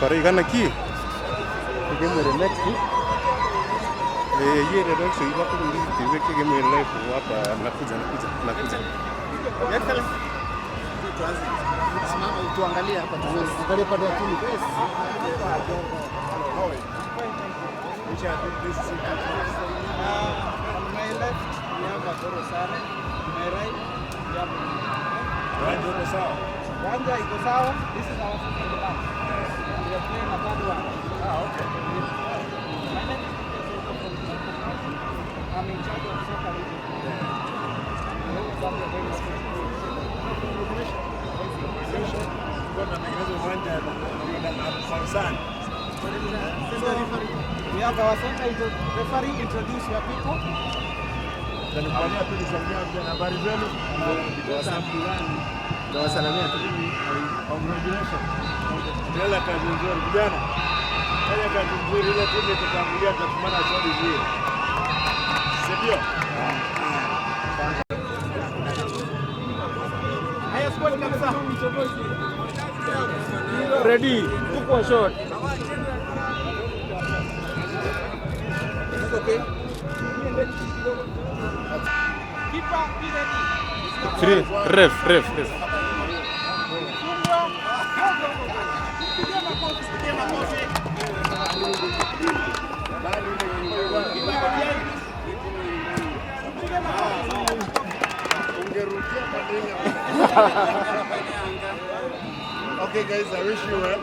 Kore kana ki. Kigeme next week. Yeye ndio sio iba kundi tiweke game live hapa nakuja. Excellent. Tuanze. Simama tuangalie hapa tuanze. Angalia pande ya timu. Yes. On my left, we have Agoro Sare. On my right, we have Ranja iko sawa. Ranja iko sawa. This is our second half. We are playing a third one. Okay. My name is I'm in charge of soccer league. We have our center referee introduce your people. Tunafanya tu nishangaa na habari zenu. Tuwasalimia tu. Congratulations. Ndio kazi nzuri vijana. Fanya kazi nzuri ile timu itatangulia tatumana shodi zile. Ndio. Haya squad kabisa. Ready. Tuko short. Okay. Keeper be ready. Free. Ref. Okay guys, I wish you well.